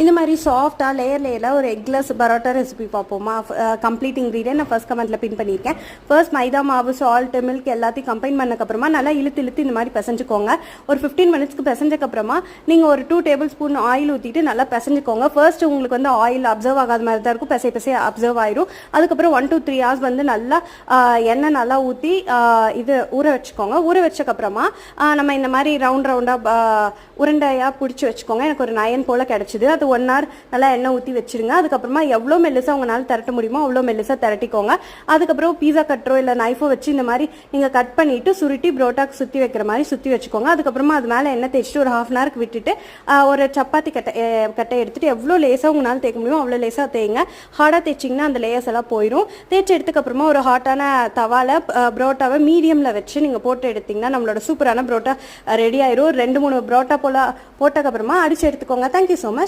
இந்த மாதிரி சாஃப்டாக லேயரில் ஒரு எக்லெஸ் பரோட்டா ரெசிபி பார்ப்போமா. கம்ப்ளீட் இன்க்ரீடியன்ட் நான் ஃபர்ஸ்ட் கமெண்ட்டில் பின் பண்ணியிருக்கேன். ஃபர்ஸ்ட் மைதா மாவு, சால்ட், மில்க் எல்லாத்தையும் கம்பைன் பண்ணக்கப்புறமா நல்லா இழுத்து இந்த மாதிரி பிசைஞ்சுக்கோங்க. ஒரு 15 மினிட்ஸ்க்கு பிசைஞ்சக்கப்புறமா நீங்கள் ஒரு 2 டேபிள் ஸ்பூன் ஆயில் ஊற்றிட்டு நல்லா பிசைஞ்சுக்கோங்க. ஃபர்ஸ்ட் உங்களுக்கு வந்து ஆயில் அப்சர்வ் ஆகாத மாதிரி தான் இருக்கும், பிசை அப்சர்வ் ஆயிரும். அதுக்கப்புறம் 1 to 3 hours வந்து நல்லா எண்ணெய் நல்லா ஊற்றி இது ஊற வச்சுக்கோங்க. ஊற வச்சக்கப்புறமா நம்ம இந்த மாதிரி ரவுண்டாக உருண்டையாக பிடிச்சி வச்சுக்கோங்க. எனக்கு ஒரு 9 போல் கிடச்சிது. அது 1 hour நல்லா எண்ணெய் ஊற்றி வச்சுருங்க. அதுக்கப்புறமா எவ்வளோ மெல்லிசாக உங்களால் திரட்ட முடியுமோ அவ்வளோ மெல்லிசாக திரட்டிக்கோங்க. அதுக்கப்புறம் பீஸா கட்டரோ இல்லை நைஃபோ வச்சு இந்த மாதிரி நீங்கள் கட் பண்ணிவிட்டு சுருட்டி புரோட்டாக்கு சுற்றி வைக்கிற மாதிரி சுற்றி வச்சுக்கோங்க. அதுக்கப்புறமா அது மேலே எண்ணெய் தேய்ச்சிட்டு ஒரு 1/2 hour விட்டுட்டு ஒரு சப்பாத்தி கட்டை எடுத்துகிட்டு எவ்வளோ லேஸாக உங்களால் தேய்க்க முடியுமோ அவ்வளோ லேஸாக தேய்ங்க. ஹார்டாக தேய்ச்சிங்கன்னா அந்த லேயர்ஸ் எல்லாம் போயிடும். தேய்ச்சி எடுத்துக்கப்புறமா ஒரு ஹாட்டான தவாவில் புரோட்டாவை மீடியமில் வச்சு நீங்கள் போட்டு எடுத்திங்கன்னா நம்மளோட சூப்பரான புரோட்டா ரெடி ஆயிரும். 2-3 புரோட்டா போட்டக்கப்புறமா அடித்து எடுத்துக்கோங்க. Thank you so much.